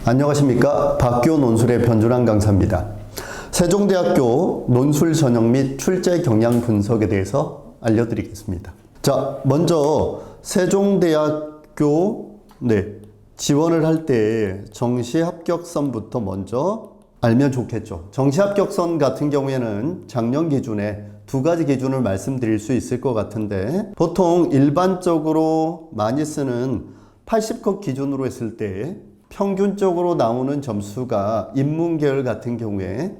안녕하십니까. 박교 논술의 변준환 강사입니다. 세종대학교 논술 전형 및 출제 경향 분석에 대해서 알려드리겠습니다. 자, 먼저 세종대학교 지원을 할 때 정시 합격선부터 먼저 알면 좋겠죠. 정시 합격선 같은 경우에는 작년 기준에 두 가지 기준을 말씀드릴 수 있을 것 같은데, 보통 일반적으로 많이 쓰는 80컷 기준으로 했을 때 평균적으로 나오는 점수가 인문계열 같은 경우에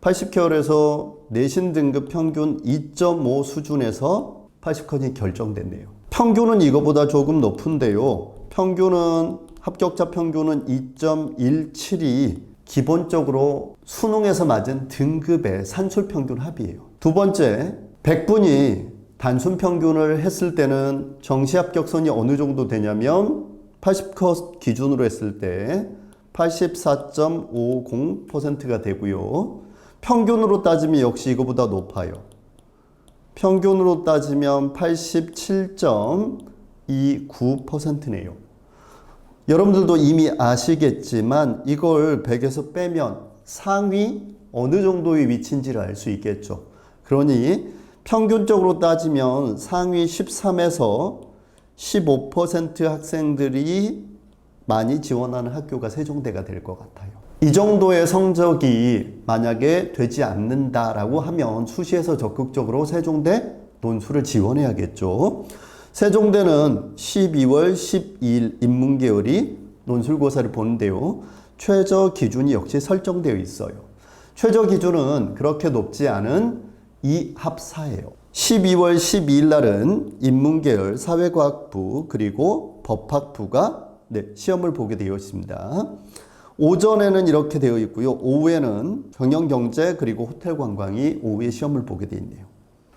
80계열에서 내신 등급 평균 2.5 수준에서 80컷이 결정됐네요. 평균은 이거보다 조금 높은데요. 평균은 합격자 평균은 2.17이 기본적으로 수능에서 맞은 등급의 산술 평균 합이에요. 두 번째, 100분이 단순 평균을 했을 때는 정시 합격선이 어느 정도 되냐면 80컷 기준으로 했을 때 84.50%가 되고요. 평균으로 따지면 역시 이거보다 높아요. 평균으로 따지면 87.29%네요. 여러분들도 이미 아시겠지만 이걸 100에서 빼면 상위 어느 정도의 위치인지를 알 수 있겠죠. 그러니 평균적으로 따지면 상위 13에서 15% 학생들이 많이 지원하는 학교가 세종대가 될 것 같아요. 이 정도의 성적이 만약에 되지 않는다라고 하면 수시에서 적극적으로 세종대 논술을 지원해야겠죠. 세종대는 12월 12일 인문계열이 논술고사를 보는데요. 최저 기준이 역시 설정되어 있어요. 최저 기준은 그렇게 높지 않은 2합4예요. 12월 12일 날은 인문계열 사회과학부 그리고 법학부가 시험을 보게 되어 있습니다. 오전에는 이렇게 되어 있고요. 오후에는 경영경제 그리고 호텔관광이 오후에 시험을 보게 되어 있네요.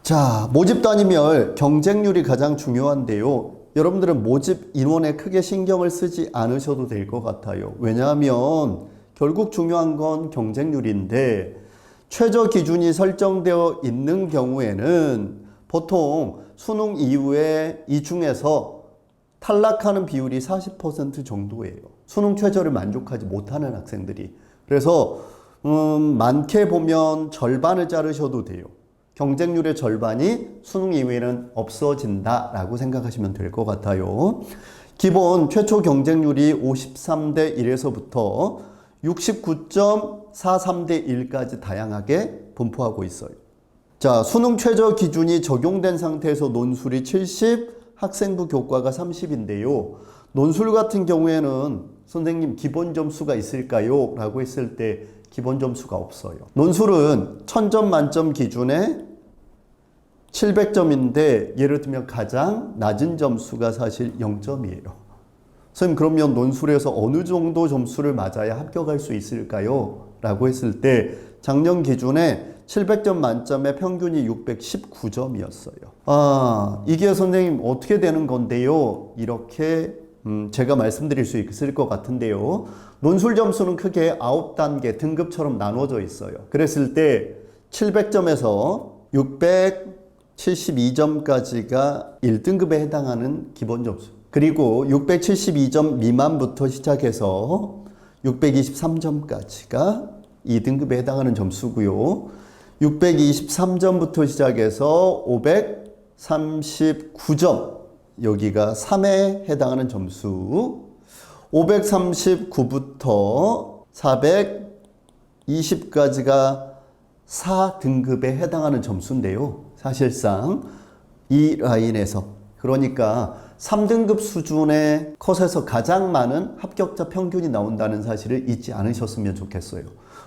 자, 모집 단위별 경쟁률이 가장 중요한데요. 여러분들은 모집 인원에 크게 신경을 쓰지 않으셔도 될 것 같아요. 왜냐하면 결국 중요한 건 경쟁률인데, 최저 기준이 설정되어 있는 경우에는 보통 수능 이후에 이 중에서 탈락하는 비율이 40% 정도예요. 수능 최저를 만족하지 못하는 학생들이. 그래서 많게 보면 절반을 자르셔도 돼요. 경쟁률의 절반이 수능 이후에는 없어진다라고 생각하시면 될 것 같아요. 기본 최초 경쟁률이 53대 1에서부터 69.43대 1까지 다양하게 분포하고 있어요. 자, 수능 최저 기준이 적용된 상태에서 논술이 70, 학생부 교과가 30인데요. 논술 같은 경우에는 선생님 기본 점수가 있을까요? 라고 했을 때 기본 점수가 없어요. 논술은 1000점 만점 기준에 700점인데 예를 들면 가장 낮은 점수가 사실 0점이에요. 선생님, 그러면 논술에서 어느 정도 점수를 맞아야 합격할 수 있을까요? 라고 했을 때 작년 기준에 700점 만점에 평균이 619점이었어요. 이게 선생님 어떻게 되는 건데요? 이렇게 제가 말씀드릴 수 있을 것 같은데요. 논술 점수는 크게 9단계 등급처럼 나눠져 있어요. 그랬을 때 700점에서 672점까지가 1등급에 해당하는 기본 점수. 그리고 672점 미만부터 시작해서 623점까지가 2등급에 해당하는 점수고요. 623점부터 시작해서 539점, 여기가 3에 해당하는 점수. 539부터 420까지가 4등급에 해당하는 점수인데요. 사실상 이 라인에서, 그러니까 3등급 수준의 컷에서 가장 많은 합격자 평균이 나온다는 사실을 잊지 않으셨으면 좋겠어요.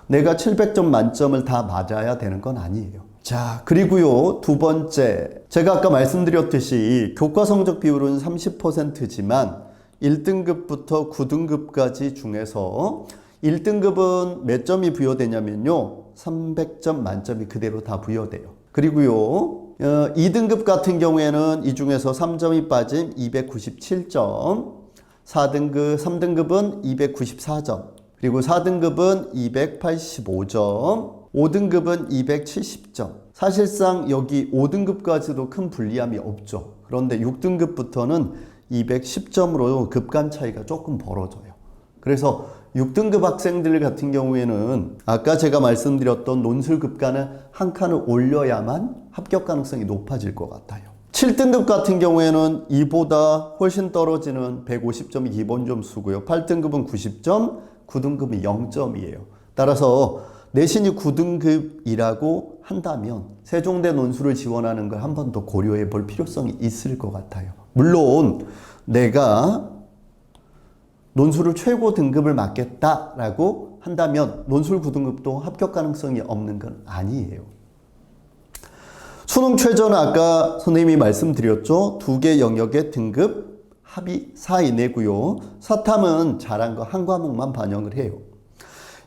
내가 700점 만점을 다 맞아야 되는 건 아니에요. 자, 그리고요, 두 번째, 제가 아까 말씀드렸듯이 교과 성적 비율은 30%지만 1등급부터 9등급까지 중에서 1등급은 몇 점이 부여되냐면요, 300점 만점이 그대로 다 부여돼요. 그리고요, 2등급 같은 경우에는 이 중에서 3점이 빠진 297점, 3등급은 294점, 그리고 4등급은 285점, 5등급은 270점. 사실상 여기 5등급까지도 큰 불리함이 없죠. 그런데 6등급부터는 210점으로 급간 차이가 조금 벌어져요. 그래서 6등급 학생들 같은 경우에는 아까 제가 말씀드렸던 논술급과는 한 칸을 올려야만 합격 가능성이 높아질 것 같아요. 7등급 같은 경우에는 이보다 훨씬 떨어지는 150점이 기본 점수고요. 8등급은 90점, 9등급은 0점이에요. 따라서 내신이 9등급이라고 한다면 세종대 논술을 지원하는 걸 한 번 더 고려해 볼 필요성이 있을 것 같아요. 물론 내가 논술을 최고 등급을 맞겠다라고 한다면 논술 9등급도 합격 가능성이 없는 건 아니에요. 수능 최저는 아까 선생님이 말씀드렸죠. 두 개 영역의 등급 합이 4 이내고요. 사탐은 잘한 거 한 과목만 반영을 해요.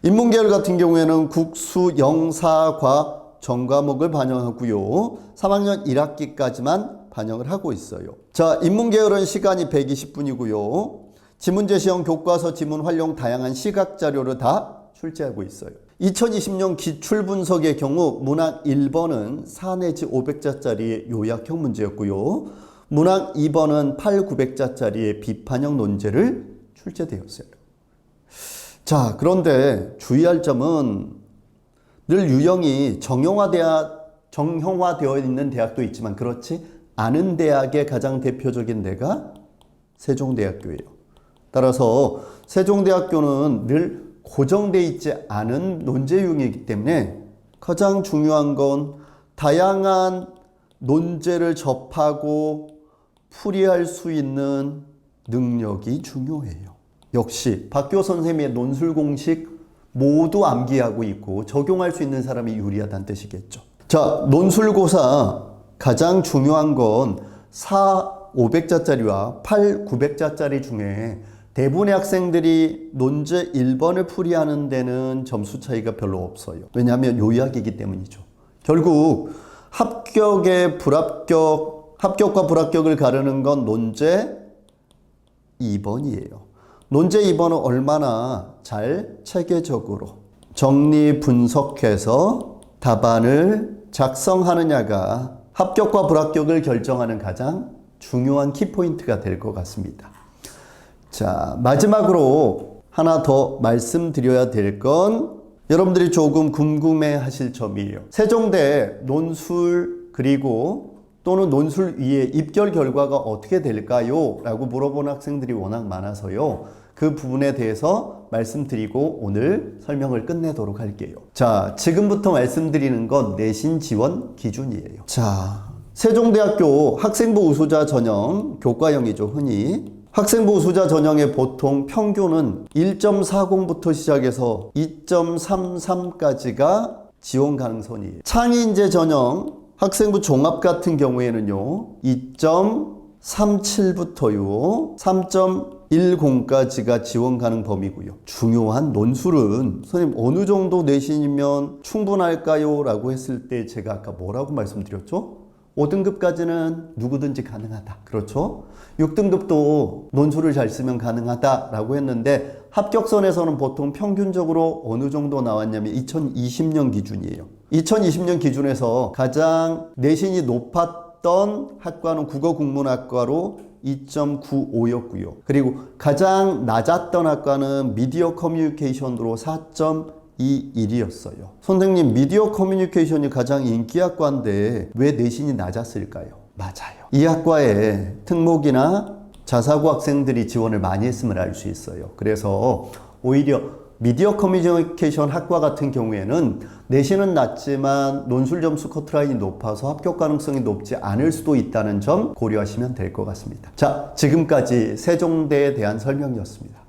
인문계열 같은 경우에는 국수, 영사과 전과목을 반영하고요. 3학년 1학기까지만 반영을 하고 있어요. 자, 인문계열은 시간이 120분이고요. 지문제 시험 교과서 지문 활용 다양한 시각 자료를 다 출제하고 있어요. 2020년 기출 분석의 경우 문항 1번은 4 내지 500자짜리의 요약형 문제였고요. 문항 2번은 8, 900자짜리의 비판형 논제를 출제되었어요. 자, 그런데 주의할 점은 늘 유형이 정형화되어 있는 대학도 있지만 그렇지 않은 대학의 가장 대표적인 데가 세종대학교예요. 따라서 세종대학교는 늘 고정되어 있지 않은 논제 유형이기 때문에 가장 중요한 건 다양한 논제를 접하고 풀이할 수 있는 능력이 중요해요. 역시 박교 선생님의 논술 공식 모두 암기하고 있고 적용할 수 있는 사람이 유리하다는 뜻이겠죠. 자, 논술고사 가장 중요한 건 4, 500자짜리와 8, 900자짜리 중에 대부분의 학생들이 논제 1번을 풀이하는 데는 점수 차이가 별로 없어요. 왜냐하면 요약이기 때문이죠. 결국 합격과 불합격을 가르는 건 논제 2번이에요. 논제 2번은 얼마나 잘 체계적으로 정리 분석해서 답안을 작성하느냐가 합격과 불합격을 결정하는 가장 중요한 키포인트가 될 것 같습니다. 자, 마지막으로 하나 더 말씀드려야 될 건 여러분들이 조금 궁금해 하실 점이에요. 세종대 논술 그리고 또는 논술 위에 입결 결과가 어떻게 될까요? 라고 물어보는 학생들이 워낙 많아서요. 그 부분에 대해서 말씀드리고 오늘 설명을 끝내도록 할게요. 자, 지금부터 말씀드리는 건 내신 지원 기준이에요. 자, 세종대학교 학생부 우수자 전형 교과형이죠, 흔히. 학생부 우수자 전형의 보통 평균은 1.40부터 시작해서 2.33까지가 지원 가능성이에요. 창의인재 전형 학생부 종합 같은 경우에는요 2.37부터요 3.10까지가 지원 가능 범위고요. 중요한 논술은 선생님 어느 정도 내신이면 충분할까요? 라고 했을 때 제가 아까 뭐라고 말씀드렸죠? 5등급까지는 누구든지 가능하다. 그렇죠? 6등급도 논술을 잘 쓰면 가능하다라고 했는데 합격선에서는 보통 평균적으로 어느 정도 나왔냐면 2020년 기준이에요. 2020년 기준에서 가장 내신이 높았던 학과는 국어국문학과로 2.95였고요. 그리고 가장 낮았던 학과는 미디어 커뮤니케이션으로 4.21이었어요. 선생님, 미디어 커뮤니케이션이 가장 인기 학과인데 왜 내신이 낮았을까요? 맞아요. 이 학과에 특목이나 자사고 학생들이 지원을 많이 했음을 알 수 있어요. 그래서 오히려 미디어 커뮤니케이션 학과 같은 경우에는 내신은 낮지만 논술 점수 커트라인이 높아서 합격 가능성이 높지 않을 수도 있다는 점 고려하시면 될 것 같습니다. 자, 지금까지 세종대에 대한 설명이었습니다.